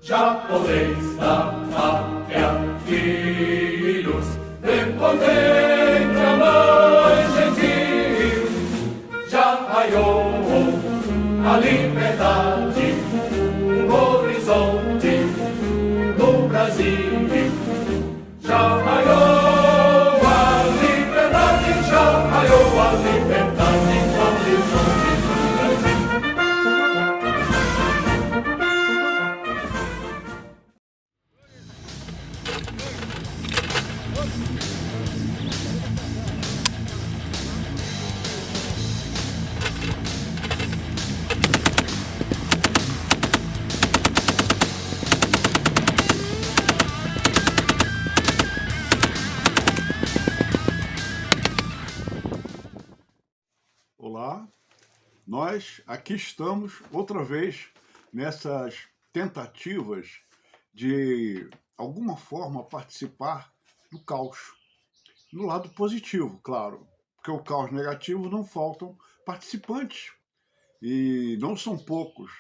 Já podeis da pátria, filhos, ver contente a mãe gentil. Já raiou a liberdade, o horizonte no Brasil. Já raiou a liberdade, já raiou a liberdade no horizonte do Brasil. Olá, nós aqui estamos outra vez nessas tentativas de alguma forma participar do caos. No lado positivo, claro, porque o caos negativo não faltam participantes e não são poucos.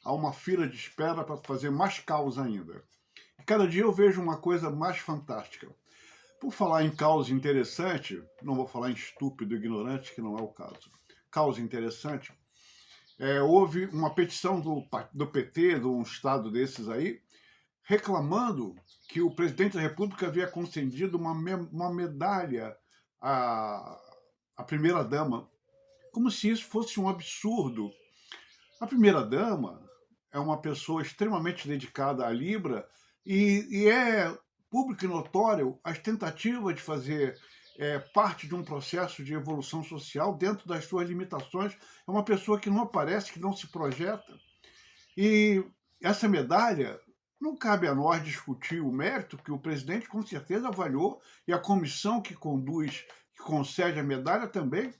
Há uma fila de espera para fazer mais caos ainda. E cada dia eu vejo uma coisa mais fantástica. Por falar em caos interessante, não vou falar em estúpido e ignorante, que não é o caso. Caos interessante, houve uma petição do PT, de um estado desses aí, reclamando que o presidente da República havia concedido uma medalha à primeira-dama, como se isso fosse um absurdo. A primeira-dama é uma pessoa extremamente dedicada à Libra e é público e notório as tentativas de fazer parte de um processo de evolução social dentro das suas limitações. É uma pessoa que não aparece, que não se projeta. E essa medalha, não cabe a nós discutir o mérito, que o presidente com certeza avaliou, e a comissão que conduz, que concede a medalha também,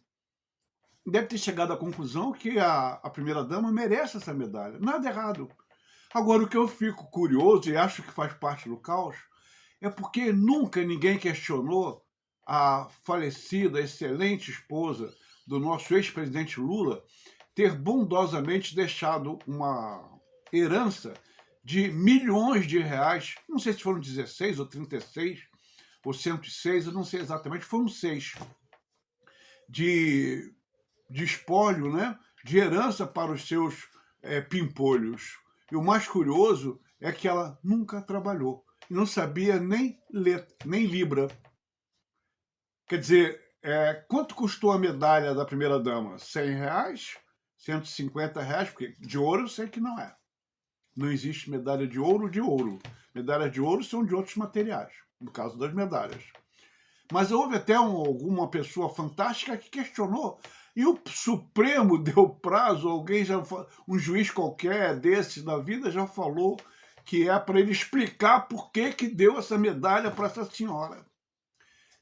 deve ter chegado à conclusão que a primeira-dama merece essa medalha. Nada errado. Agora, o que eu fico curioso, e acho que faz parte do caos, é porque nunca ninguém questionou a falecida, excelente esposa do nosso ex-presidente Lula ter bondosamente deixado uma herança de milhões de reais, não sei se foram 16 ou 36 ou 106, eu não sei exatamente, foram 6, de espólio, né, de herança para os seus pimpolhos. E o mais curioso é que ela nunca trabalhou e não sabia nem ler, nem Libra. Quer dizer, quanto custou a medalha da primeira-dama? R$100? R$150? Porque de ouro eu sei que não é. Não existe medalha de ouro de ouro. Medalhas de ouro são de outros materiais, no caso das medalhas. Mas houve até alguma pessoa fantástica que questionou, e o Supremo deu prazo, um juiz qualquer desses da vida já falou que é para ele explicar por que deu essa medalha para essa senhora.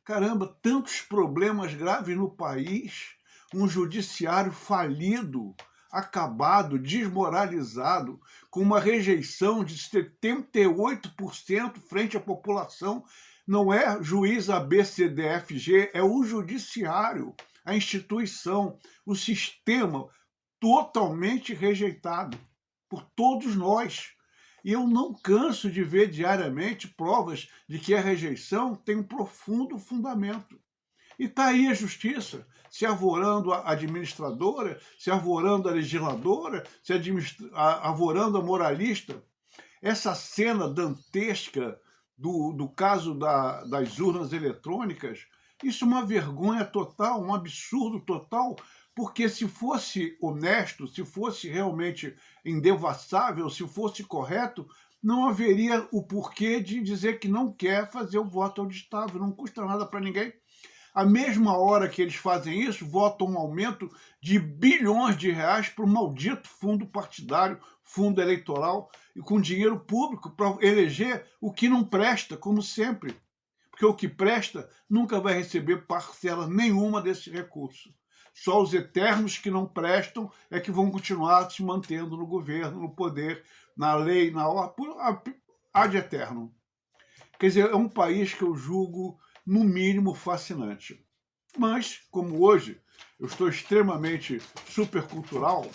Caramba, tantos problemas graves no país, um judiciário falido, acabado, desmoralizado, com uma rejeição de 78% frente à população. Não é juiz ABCDFG, é o judiciário, a instituição, o sistema totalmente rejeitado por todos nós. E eu não canso de ver diariamente provas de que a rejeição tem um profundo fundamento. E está aí a justiça, se arvorando a administradora, se arvorando a legisladora, se arvorando a moralista. Essa cena dantesca do caso das urnas eletrônicas, isso é uma vergonha total, um absurdo total, porque se fosse honesto, se fosse realmente indevassável, se fosse correto, não haveria o porquê de dizer que não quer fazer o voto auditável, não custa nada para ninguém. A mesma hora que eles fazem isso, votam um aumento de bilhões de reais para o maldito fundo partidário, fundo eleitoral, e com dinheiro público para eleger o que não presta, como sempre. Porque o que presta nunca vai receber parcela nenhuma desse recurso. Só os eternos que não prestam é que vão continuar se mantendo no governo, no poder, na lei, na ordem, ad eterno. Quer dizer, é um país que eu julgo, no mínimo, fascinante. Mas, como hoje eu estou extremamente supercultural,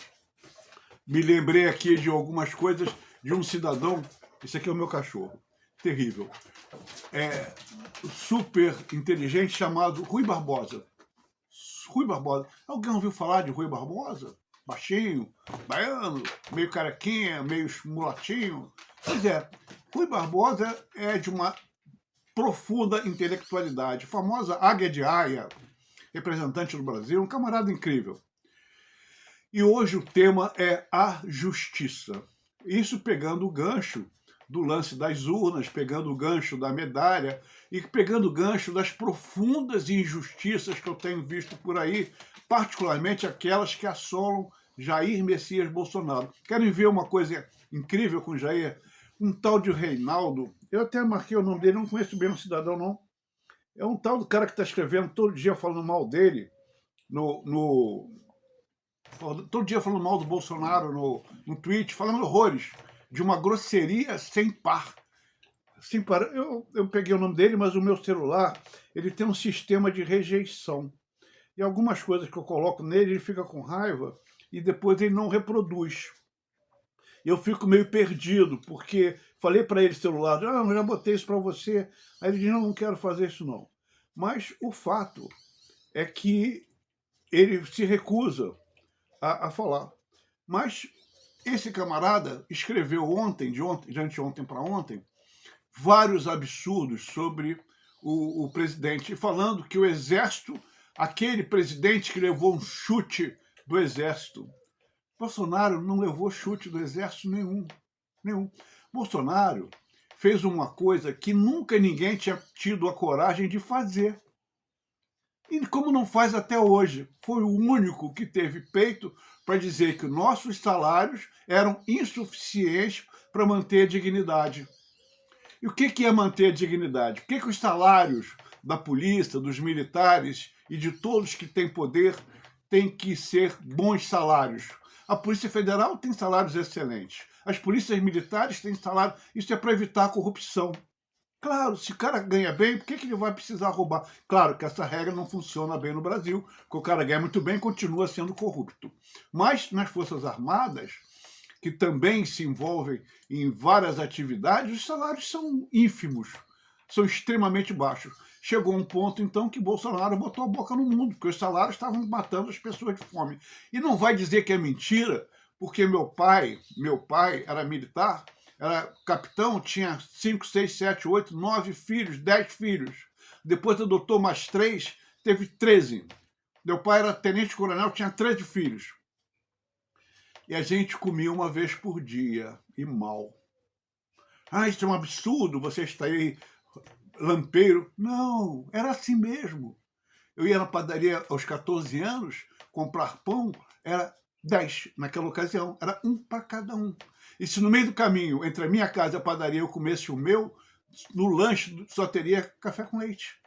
me lembrei aqui de algumas coisas de um cidadão, esse aqui é o meu cachorro, terrível, super inteligente, chamado Rui Barbosa. Rui Barbosa. Alguém ouviu falar de Rui Barbosa? Baixinho, baiano, meio carequinha, meio mulatinho. Pois é, Rui Barbosa é de uma profunda intelectualidade. Famosa Águia de Aia, representante do Brasil, um camarada incrível. E hoje o tema é a justiça. Isso pegando o gancho do lance das urnas, pegando o gancho da medalha e pegando o gancho das profundas injustiças que eu tenho visto por aí, particularmente aquelas que assolam Jair Messias Bolsonaro. Querem ver uma coisa incrível com Jair? Um tal de Reinaldo, eu até marquei o nome dele, não conheço bem o cidadão, não. É um tal do cara que está escrevendo todo dia falando mal dele, todo dia falando mal do Bolsonaro no tweet, falando horrores, de uma grosseria sem par. Sem par. Eu peguei o nome dele, mas o meu celular ele tem um sistema de rejeição. E algumas coisas que eu coloco nele, ele fica com raiva e depois ele não reproduz. Eu fico meio perdido, porque falei para ele celular, eu já botei isso para você. Aí ele diz, não quero fazer isso não. Mas o fato é que ele se recusa a falar. Mas esse camarada escreveu de anteontem para ontem, vários absurdos sobre o presidente, falando que o exército, aquele presidente que levou um chute do exército. Bolsonaro não levou chute do exército nenhum. Bolsonaro fez uma coisa que nunca ninguém tinha tido a coragem de fazer. E como não faz até hoje. Foi o único que teve peito para dizer que nossos salários eram insuficientes para manter a dignidade. E o que é manter a dignidade? Por que os salários da polícia, dos militares e de todos que têm poder têm que ser bons salários? A Polícia Federal tem salários excelentes. As polícias militares têm salário. Isso é para evitar a corrupção. Claro, se o cara ganha bem, por que ele vai precisar roubar? Claro que essa regra não funciona bem no Brasil, porque o cara ganha muito bem e continua sendo corrupto. Mas nas Forças Armadas, que também se envolvem em várias atividades, os salários são ínfimos, são extremamente baixos. Chegou um ponto, então, que Bolsonaro botou a boca no mundo, porque os salários estavam matando as pessoas de fome. E não vai dizer que é mentira, porque meu pai era militar, era capitão, tinha 5, 6, 7, 8, 9 filhos, 10 filhos. Depois adotou mais 3, teve 13. Meu pai era tenente-coronel, tinha 13 filhos. E a gente comia uma vez por dia, e mal. Isso é um absurdo, você está aí lampeiro. Não, era assim mesmo. Eu ia na padaria aos 14 anos, comprar pão, era 10 naquela ocasião, era 1 para cada um. E se no meio do caminho, entre a minha casa e a padaria, eu comesse o meu, no lanche só teria café com leite.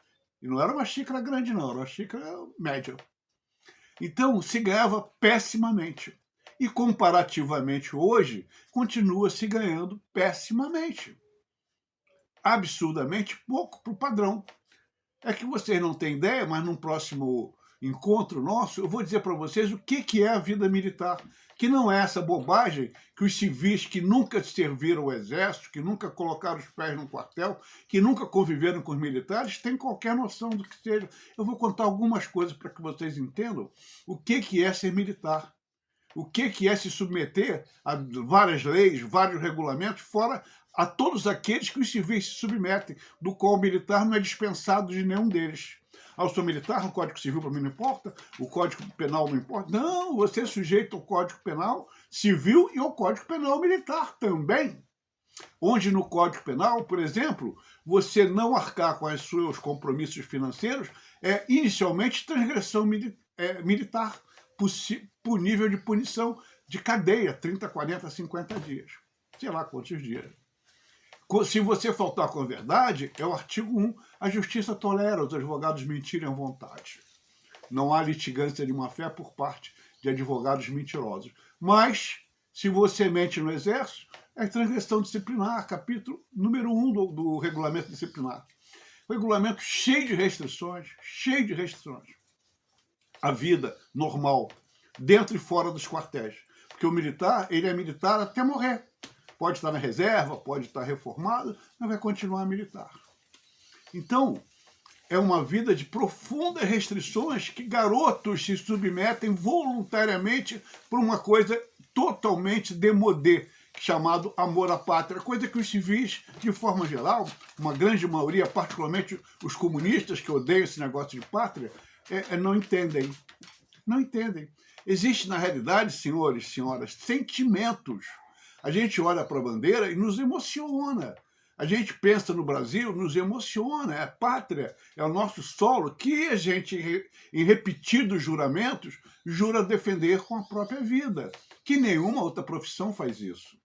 E não era uma xícara grande, não, era uma xícara média. Então, se ganhava pessimamente. E, comparativamente hoje, continua se ganhando pessimamente. Absurdamente pouco para o padrão. É que vocês não têm ideia, mas num próximo encontro nosso, eu vou dizer para vocês o que é a vida militar, que não é essa bobagem que os civis que nunca serviram ao exército, que nunca colocaram os pés no quartel, que nunca conviveram com os militares, têm qualquer noção do que seja. Eu vou contar algumas coisas para que vocês entendam o que é ser militar, o que é se submeter a várias leis, vários regulamentos, fora a todos aqueles que os civis se submetem, do qual o militar não é dispensado de nenhum deles. Eu sou militar, o Código Civil para mim não importa, o Código Penal não importa. Não, você é sujeito ao Código Penal Civil e ao Código Penal Militar também. Onde no Código Penal, por exemplo, você não arcar com os seus compromissos financeiros é inicialmente transgressão militar, punível de punição de cadeia, 30, 40, 50 dias. Sei lá quantos dias. Se você faltar com a verdade, é o artigo 1, a justiça tolera os advogados mentirem à vontade. não há litigância de má-fé por parte de advogados mentirosos. Mas, se você mente no Exército, é transgressão disciplinar, capítulo número 1 do regulamento disciplinar. Regulamento cheio de restrições, cheio de restrições. A vida normal, dentro e fora dos quartéis. Porque o militar, ele é militar até morrer. Pode estar na reserva, pode estar reformado, mas vai continuar militar. Então, é uma vida de profundas restrições que garotos se submetem voluntariamente por uma coisa totalmente démodé, chamado amor à pátria, coisa que os civis, de forma geral, uma grande maioria, particularmente os comunistas que odeiam esse negócio de pátria, não entendem. Não entendem. Existe, na realidade, senhores e senhoras, sentimentos. A gente olha para a bandeira e nos emociona. A gente pensa no Brasil, nos emociona. É a pátria, é o nosso solo, que a gente, em repetidos juramentos, jura defender com a própria vida. Que nenhuma outra profissão faz isso.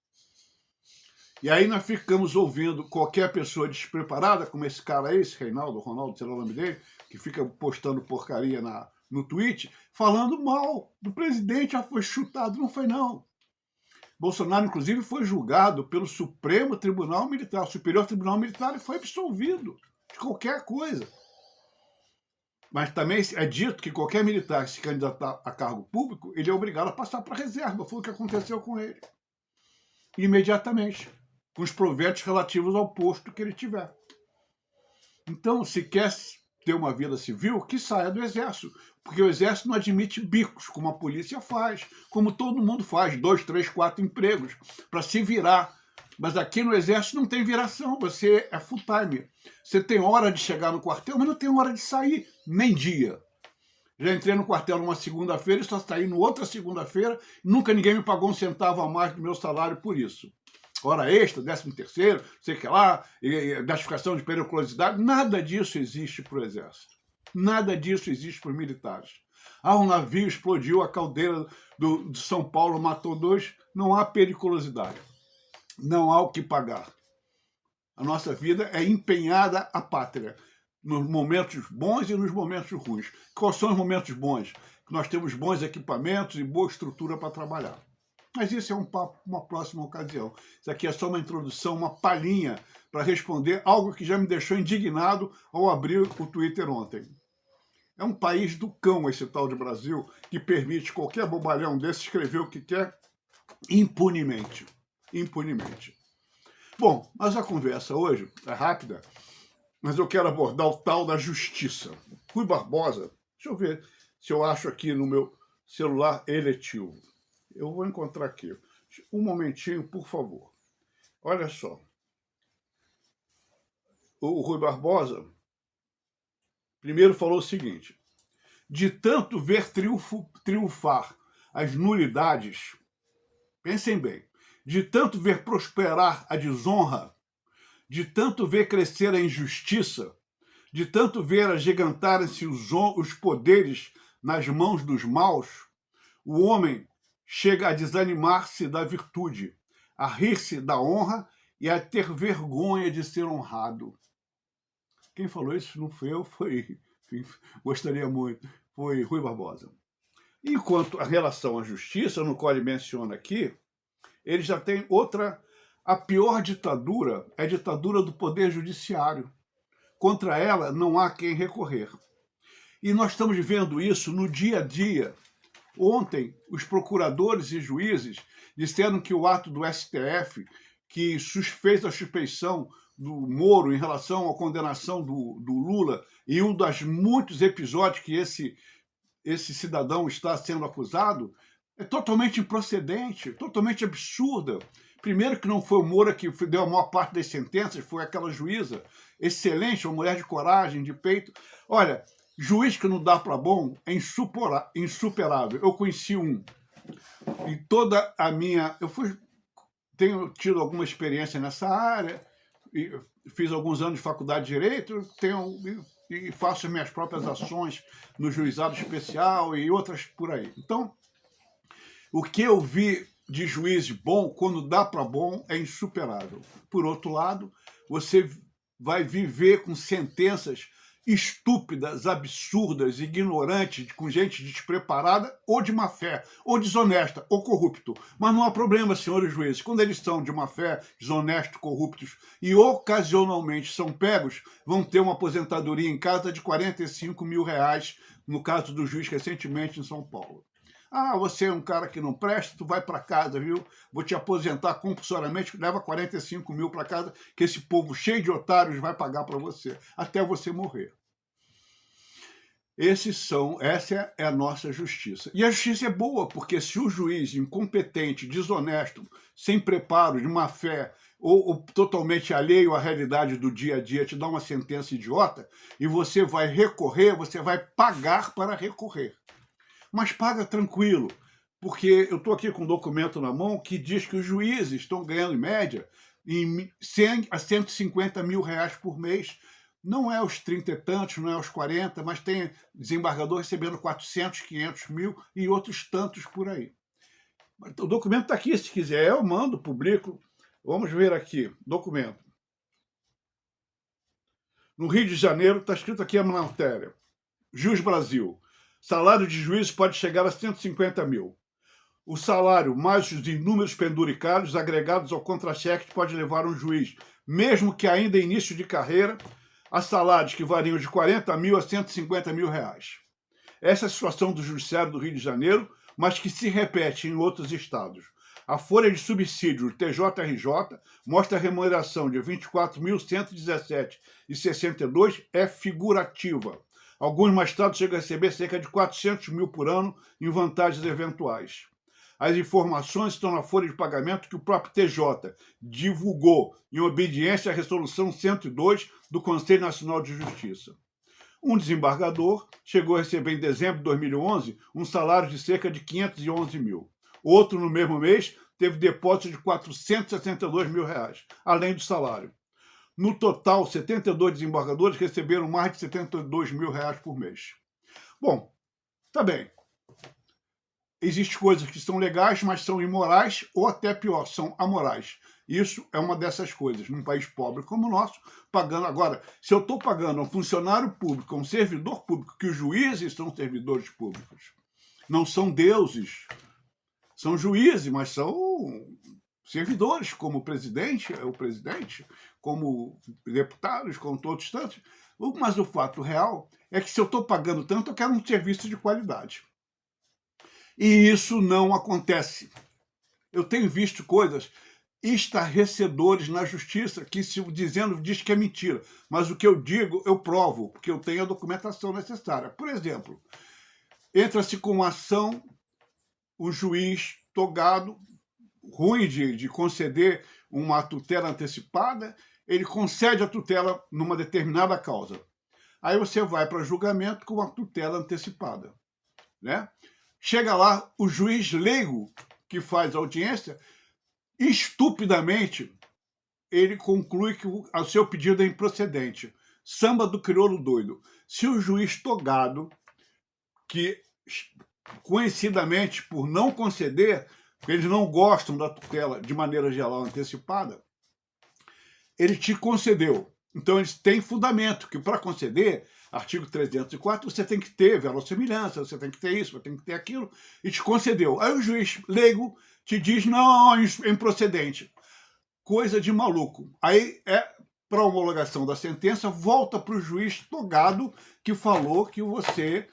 E aí nós ficamos ouvindo qualquer pessoa despreparada, como esse cara aí, esse Ronaldo, sei lá o nome dele, que fica postando porcaria no Twitter, falando mal do presidente, já foi chutado. Não foi, não. Bolsonaro, inclusive, foi julgado pelo Supremo Tribunal Militar, Superior Tribunal Militar, e foi absolvido de qualquer coisa. Mas também é dito que qualquer militar que se candidatar a cargo público, ele é obrigado a passar para a reserva. Foi o que aconteceu com ele. Imediatamente, com os proventos relativos ao posto que ele tiver. Então, se quer ter uma vida civil, que saia do Exército. Porque o Exército não admite bicos, como a polícia faz, como todo mundo faz, 2, 3, 4 empregos, para se virar. Mas aqui no Exército não tem viração, você é full time. Você tem hora de chegar no quartel, mas não tem hora de sair, nem dia. Já entrei no quartel numa segunda-feira e só saí no outra segunda-feira, nunca ninguém me pagou um centavo a mais do meu salário por isso. Hora extra, 13º, sei que lá, gratificação de periculosidade, nada disso existe para o Exército. Nada disso existe para os militares. Um navio explodiu, a caldeira de São Paulo matou 2, não há periculosidade. Não há o que pagar. A nossa vida é empenhada à pátria, nos momentos bons e nos momentos ruins. Quais são os momentos bons? Que nós temos bons equipamentos e boa estrutura para trabalhar. Mas isso é um papo, uma próxima ocasião. Isso aqui é só uma introdução, uma palhinha para responder algo que já me deixou indignado ao abrir o Twitter ontem. É um país do cão esse tal de Brasil, que permite qualquer bobalhão desse escrever o que quer impunemente. Impunemente. Bom, mas a conversa hoje é rápida, mas eu quero abordar o tal da justiça. Rui Barbosa, deixa eu ver se eu acho aqui no meu celular eletivo. Eu vou encontrar aqui. Um momentinho, por favor. Olha só. O Rui Barbosa primeiro falou o seguinte: de tanto ver triunfar as nulidades, pensem bem, de tanto ver prosperar a desonra, de tanto ver crescer a injustiça, de tanto ver agigantarem-se os poderes nas mãos dos maus, o homem chega a desanimar-se da virtude, a rir-se da honra e a ter vergonha de ser honrado. Quem falou isso não foi eu, foi, gostaria muito, foi Rui Barbosa. Enquanto a relação à justiça, no qual ele menciona aqui, ele já tem outra. A pior ditadura é a ditadura do poder judiciário. Contra ela não há quem recorrer. E nós estamos vendo isso no dia a dia. Ontem, os procuradores e juízes disseram que o ato do STF, que fez a suspeição do Moro em relação à condenação do Lula, e um dos muitos episódios que esse cidadão está sendo acusado, é totalmente improcedente, totalmente absurda. Primeiro que não foi o Moro que deu a maior parte das sentenças, foi aquela juíza excelente, uma mulher de coragem, de peito. Olha, juiz que não dá para bom é insuperável. Eu conheci um. E toda a minha... tenho tido alguma experiência nessa área, e fiz alguns anos de faculdade de Direito, e faço minhas próprias ações no juizado especial e outras por aí. Então, o que eu vi de juiz bom, quando dá para bom, é insuperável. Por outro lado, você vai viver com sentenças estúpidas, absurdas, ignorantes, com gente despreparada, ou de má fé, ou desonesta, ou corrupto. Mas não há problema, senhores juízes, quando eles são de má fé, desonestos, corruptos, e ocasionalmente são pegos, vão ter uma aposentadoria em casa de R$45 mil, no caso do juiz recentemente em São Paulo. Ah, você é um cara que não presta, tu vai para casa, viu? Vou te aposentar compulsoriamente, leva 45 mil para casa, que esse povo cheio de otários vai pagar para você, até você morrer. Essa é a nossa justiça. E a justiça é boa, porque se o juiz incompetente, desonesto, sem preparo, de má fé, ou totalmente alheio à realidade do dia a dia, te dá uma sentença idiota, e você vai recorrer, você vai pagar para recorrer. Mas paga tranquilo, porque eu estou aqui com um documento na mão que diz que os juízes estão ganhando, em média, em 100 a 150 mil reais por mês. Não é os 30 e tantos, não é os 40, mas tem desembargador recebendo 400, 500 mil e outros tantos por aí. O documento está aqui, se quiser, eu mando, publico. Vamos ver aqui, documento. No Rio de Janeiro, está escrito aqui a matéria. Jus Brasil. Salário de juiz pode chegar a 150 mil. O salário, mais os inúmeros penduricários agregados ao contra-cheque, pode levar um juiz, mesmo que ainda em início de carreira, a salários que variam de 40 mil a 150 mil reais. Essa é a situação do Judiciário do Rio de Janeiro, mas que se repete em outros estados. A folha de subsídio do TJRJ mostra a remuneração de R$ 24.117,62 é figurativa. Alguns magistrados chegam a receber cerca de 400 mil por ano em vantagens eventuais. As informações estão na folha de pagamento que o próprio TJ divulgou em obediência à Resolução 102 do Conselho Nacional de Justiça. Um desembargador chegou a receber em dezembro de 2011 um salário de cerca de 511 mil. Outro, no mesmo mês, teve depósito de 462 mil reais, além do salário. No total, 72 desembargadores receberam mais de 72 mil reais por mês. Bom, tá bem. Existem coisas que são legais, mas são imorais, ou até pior, são amorais. Isso é uma dessas coisas, num país pobre como o nosso, pagando. Agora, se eu estou pagando a um funcionário público, a um servidor público, que os juízes são servidores públicos, não são deuses, são juízes, mas são servidores, como o presidente, como deputados, como todos tantos. Mas o fato real é que se eu estou pagando tanto, eu quero um serviço de qualidade. E isso não acontece. Eu tenho visto coisas estarrecedoras na justiça que diz que é mentira. Mas o que eu digo, eu provo, porque eu tenho a documentação necessária. Por exemplo, entra-se com uma ação, o juiz togado, ruim de conceder uma tutela antecipada, ele concede a tutela numa determinada causa. Aí você vai para julgamento com uma tutela antecipada, né? Chega lá, o juiz leigo que faz a audiência, estupidamente, ele conclui que o seu pedido é improcedente. Samba do crioulo doido. Se o juiz togado, que conhecidamente por não conceder, porque eles não gostam da tutela de maneira geral antecipada, ele te concedeu. Então, eles têm fundamento, que para conceder, artigo 304, você tem que ter verossimilhança, você tem que ter isso, você tem que ter aquilo, e te concedeu. Aí o juiz leigo te diz, não, é improcedente. Coisa de maluco. Aí, para homologação da sentença, volta para o juiz togado, que falou que você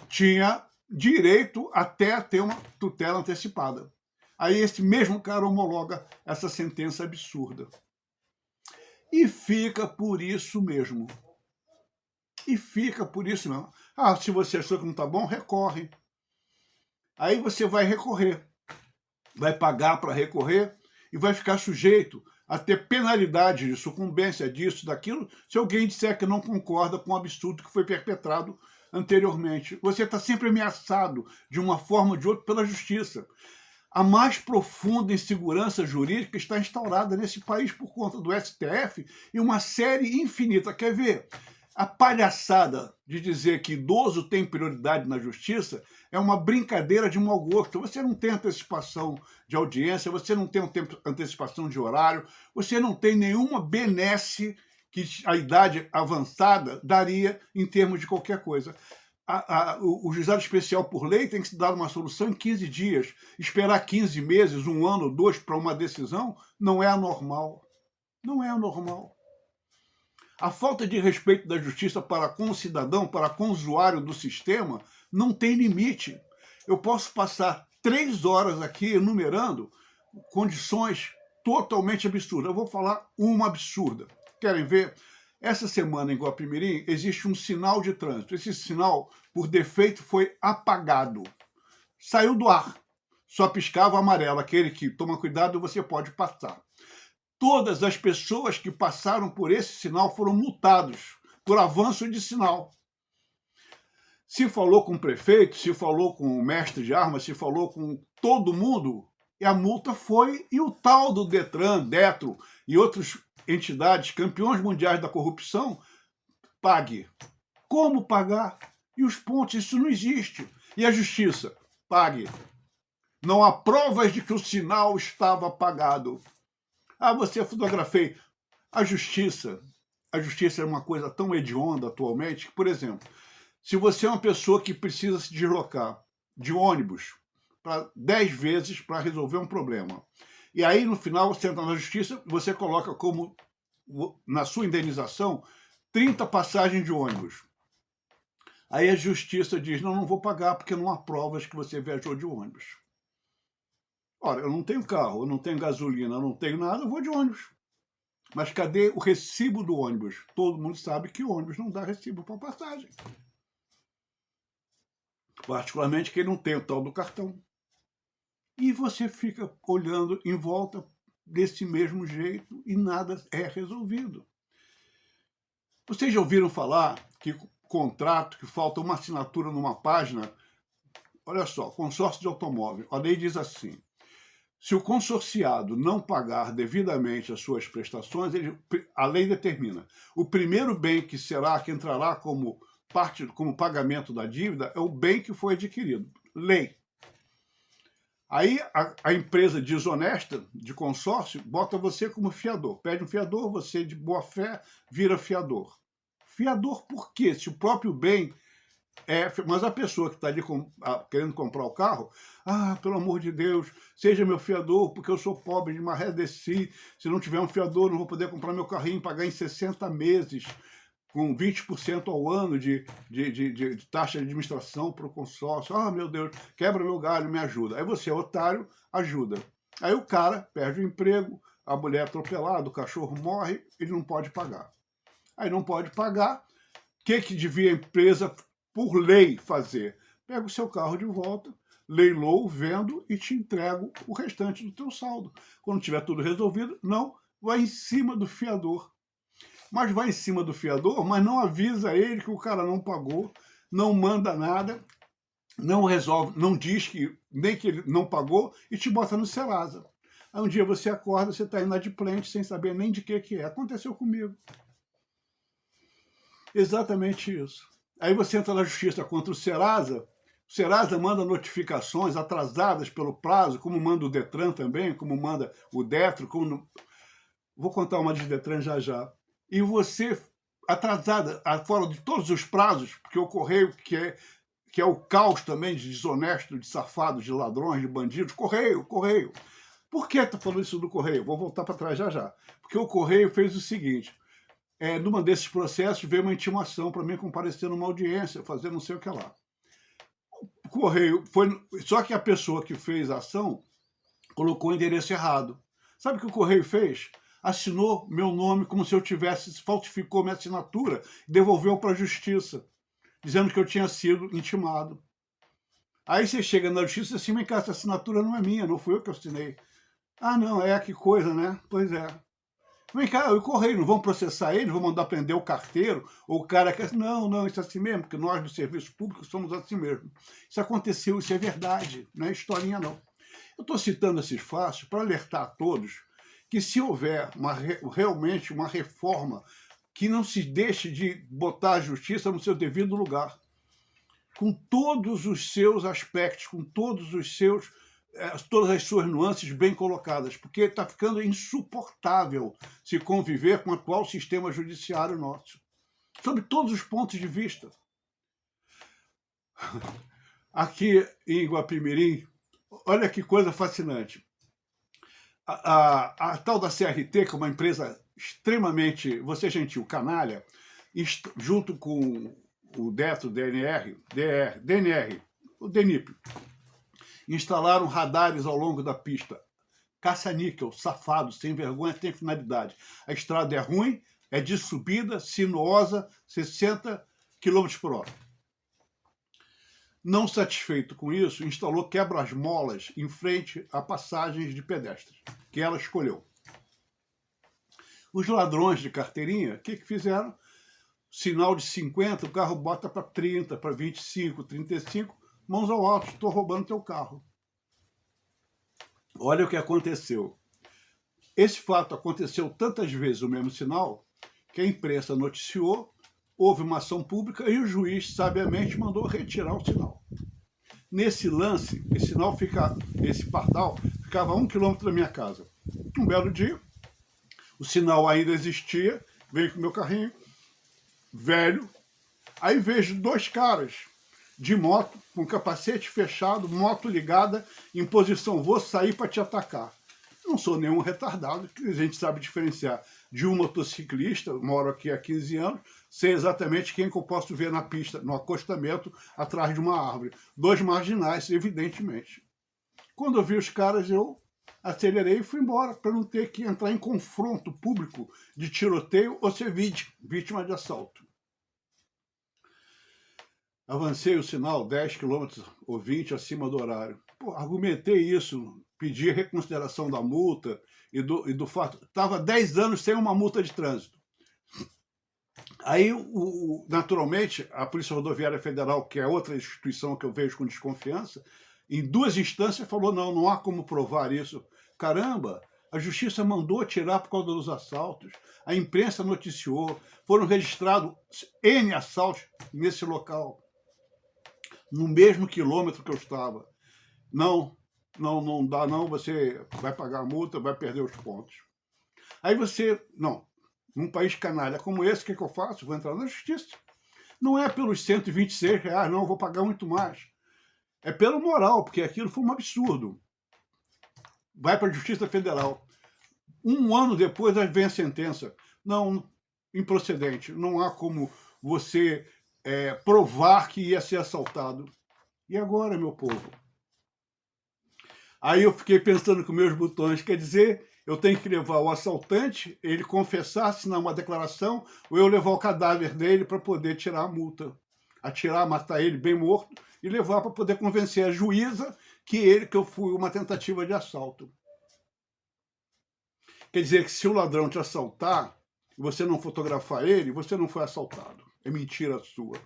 tinha direito até a ter uma tutela antecipada. Aí esse mesmo cara homologa essa sentença absurda. E fica por isso mesmo. Ah, se você achou que não está bom, recorre. Aí você vai recorrer. Vai pagar para recorrer e vai ficar sujeito a ter penalidade de sucumbência disso, daquilo, se alguém disser que não concorda com o absurdo que foi perpetrado anteriormente. Você está sempre ameaçado, de uma forma ou de outra, pela justiça. A mais profunda insegurança jurídica está instaurada nesse país por conta do STF e uma série infinita. Quer ver? A palhaçada de dizer que idoso tem prioridade na justiça é uma brincadeira de mau gosto. Você não tem antecipação de audiência, você não tem antecipação de horário, você não tem nenhuma benesse que a idade avançada daria em termos de qualquer coisa. O juizado especial por lei tem que se dar uma solução em 15 dias. Esperar 15 meses, 1 ano, 2 para uma decisão não é anormal. Não é anormal. A falta de respeito da justiça para com o cidadão, para com o usuário do sistema, não tem limite. Eu posso passar 3 horas aqui enumerando condições totalmente absurdas. Eu vou falar uma absurda. Querem ver? Essa semana em Guapimirim existe um sinal de trânsito. Esse sinal, por defeito, foi apagado. Saiu do ar. Só piscava amarelo, aquele que toma cuidado, você pode passar. Todas as pessoas que passaram por esse sinal foram multados por avanço de sinal. Se falou com o prefeito, se falou com o mestre de armas, se falou com todo mundo, e a multa foi, e o tal do Detran, Detro e outras entidades, campeões mundiais da corrupção, pague. Como pagar? E os pontos, isso não existe. E a justiça? Pague. Não há provas de que o sinal estava apagado. Ah, você fotografei. A justiça é uma coisa tão hedionda atualmente que, por exemplo, se você é uma pessoa que precisa se deslocar de ônibus para 10 vezes para resolver um problema, e aí no final você entra na justiça, você coloca como, na sua indenização, 30 passagens de ônibus. Aí a justiça diz, não vou pagar porque não há provas que você viajou de ônibus. Ora, eu não tenho carro, eu não tenho gasolina, eu não tenho nada, eu vou de ônibus. Mas cadê o recibo do ônibus? Todo mundo sabe que o ônibus não dá recibo para passagem. Particularmente quem não tem o tal do cartão. E você fica olhando em volta desse mesmo jeito e nada é resolvido. Vocês já ouviram falar que contrato, que falta uma assinatura numa página? Olha só, consórcio de automóvel. A lei diz assim, se o consorciado não pagar devidamente as suas prestações, a lei determina. O primeiro bem que entrará como pagamento da dívida é o bem que foi adquirido. Lei. Aí a empresa desonesta de consórcio bota você como fiador. Pede um fiador, você de boa fé vira fiador. Fiador por quê? Se o próprio bem mas a pessoa que está ali querendo comprar o carro, pelo amor de Deus, seja meu fiador, porque eu sou pobre de maré desci, se não tiver um fiador não vou poder comprar meu carrinho, pagar em 60 meses, com 20% ao ano de taxa de administração para o consórcio. Meu Deus, quebra meu galho, me ajuda. Aí você é otário, ajuda. Aí o cara perde o emprego, a mulher é atropelada, o cachorro morre, ele não pode pagar. Aí não pode pagar, o que devia a empresa por lei fazer? Pega o seu carro de volta, leilou, vendo e te entrego o restante do teu saldo. Quando tiver tudo resolvido, não, vai em cima do fiador. Mas vai em cima do fiador, mas não avisa ele que o cara não pagou, não manda nada, não resolve, não diz que nem que ele não pagou e te bota no Serasa. Aí um dia você acorda, você está inadimplente, sem saber nem de que é. Aconteceu comigo. Exatamente isso. Aí você entra na justiça contra o Serasa manda notificações atrasadas pelo prazo, como manda o Detran também, como manda o Detro, vou contar uma de Detran já. E você, atrasada, fora de todos os prazos, porque o Correio, que é o caos também de desonesto, de safados, de ladrões, de bandidos, Correio. Por que estou falando isso do Correio? Vou voltar para trás já. Porque o Correio fez o seguinte, numa desses processos veio uma intimação para mim comparecer numa audiência, fazer não sei o que lá. O Correio só que a pessoa que fez a ação colocou o endereço errado. Sabe o que o Correio fez? Assinou meu nome como se eu falsificou minha assinatura e devolveu para a justiça, dizendo que eu tinha sido intimado. Aí você chega na justiça e diz assim, vem cá, essa assinatura não é minha, não fui eu que assinei. Não, que coisa, né? Pois é. Vem cá, o Correio, não vão processar ele, vão mandar prender o carteiro, ou o cara que... Não, isso é assim mesmo, porque nós do serviço público somos assim mesmo. Isso aconteceu, isso é verdade, não é historinha não. Eu estou citando esses fatos para alertar a todos que se houver realmente uma reforma que não se deixe de botar a justiça no seu devido lugar, com todos os seus aspectos, com todos os seus todas as suas nuances bem colocadas, porque está ficando insuportável se conviver com o atual sistema judiciário nosso, sob todos os pontos de vista. Aqui em Guapimirim, olha que coisa fascinante. A tal da CRT, que é uma empresa extremamente, vou ser gentil, canalha, junto com o DETRO, DNR, o DENIP, instalaram radares ao longo da pista. Caça-níquel, safado, sem vergonha, tem finalidade. A estrada é ruim, é de subida, sinuosa, 60 km por hora. Não satisfeito com isso, instalou quebra-molas em frente a passagens de pedestres, que ela escolheu. Os ladrões de carteirinha, o que fizeram? Sinal de 50, o carro bota para 30, para 25, 35, mãos ao alto, estou roubando teu carro. Olha o que aconteceu. Esse fato aconteceu tantas vezes, o mesmo sinal, que a imprensa noticiou, houve uma ação pública e o juiz, sabiamente, mandou retirar o sinal. Nesse lance, esse pardal ficava a 1 quilômetro da minha casa. Um belo dia, o sinal ainda existia, veio com o meu carrinho, velho, aí vejo 2 caras de moto, com capacete fechado, moto ligada, em posição, vou sair para te atacar. Não sou nenhum retardado, que a gente sabe diferenciar de um motociclista, moro aqui há 15 anos, sei exatamente quem que eu posso ver na pista, no acostamento, atrás de uma árvore. 2 marginais, evidentemente. Quando eu vi os caras, eu acelerei e fui embora, para não ter que entrar em confronto público de tiroteio ou ser vítima de assalto. Avancei o sinal 10 km ou 20 acima do horário. Pô, argumentei isso, pedi reconsideração da multa e do fato... Estava 10 anos sem uma multa de trânsito. Aí, naturalmente, a Polícia Rodoviária Federal, que é outra instituição que eu vejo com desconfiança, em 2 instâncias falou, não há como provar isso. Caramba, a Justiça mandou tirar por causa dos assaltos, a imprensa noticiou, foram registrados N assaltos nesse local, no mesmo quilômetro que eu estava. Não dá não, você vai pagar a multa, vai perder os pontos. Aí num país canalha como esse, o que eu faço? Vou entrar na justiça. Não é pelos R$126, não, eu vou pagar muito mais. É pela moral, porque aquilo foi um absurdo. Vai para a Justiça Federal. 1 ano depois vem a sentença. Não, improcedente. Não há como você provar que ia ser assaltado. E agora, meu povo? Aí eu fiquei pensando com meus botões, quer dizer, eu tenho que levar o assaltante, ele confessar, assinar uma declaração, ou eu levar o cadáver dele para poder tirar a multa. Atirar, matar ele bem morto e levar para poder convencer a juíza que eu fui uma tentativa de assalto. Quer dizer que se o ladrão te assaltar e você não fotografar ele, você não foi assaltado. É mentira sua.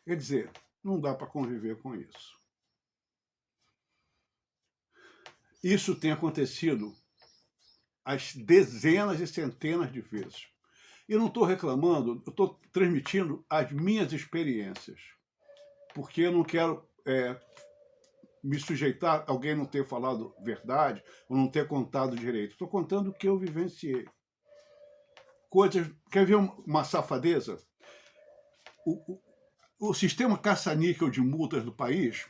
Quer dizer, não dá para conviver com isso. Isso tem acontecido às dezenas e centenas de vezes. E não estou reclamando, eu estou transmitindo as minhas experiências. Porque eu não quero me sujeitar a alguém não ter falado verdade ou não ter contado direito. Estou contando o que eu vivenciei. Coisas... Quer ver uma safadeza? O sistema caça-níquel de multas do país,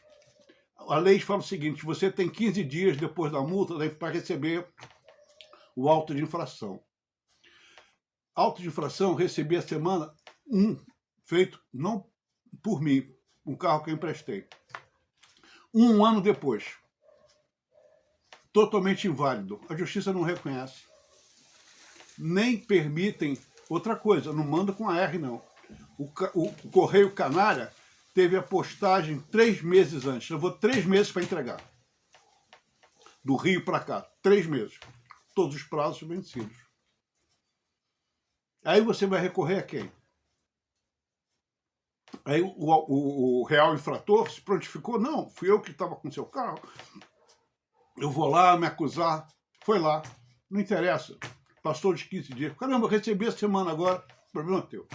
a lei fala o seguinte, você tem 15 dias depois da multa para receber o auto de infração. Auto de infração, recebi a semana feito não por mim, um carro que eu emprestei. 1 ano depois. Totalmente inválido. A justiça não reconhece. Nem permitem outra coisa, não manda com a R, não. O Correio Canalha teve a postagem 3 meses antes. Levou 3 meses para entregar. Do Rio para cá. 3 meses. Todos os prazos vencidos. Aí você vai recorrer a quem? Aí o real infrator se prontificou. Não, fui eu que estava com seu carro. Eu vou lá me acusar. Foi lá. Não interessa. Passou de 15 dias. Caramba, eu recebi a semana agora. Problema teu.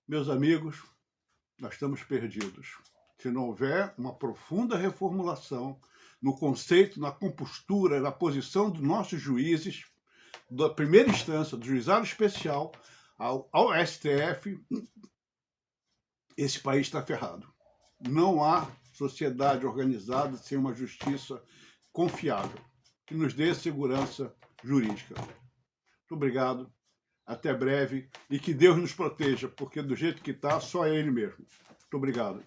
Meus amigos, nós estamos perdidos. Se não houver uma profunda reformulação no conceito, na compostura, na posição dos nossos juízes, da primeira instância, do juizado especial, ao STF, esse país está ferrado. Não há sociedade organizada sem uma justiça confiável, que nos dê segurança jurídica. Muito obrigado, até breve, e que Deus nos proteja, porque do jeito que está, só é Ele mesmo. Muito obrigado.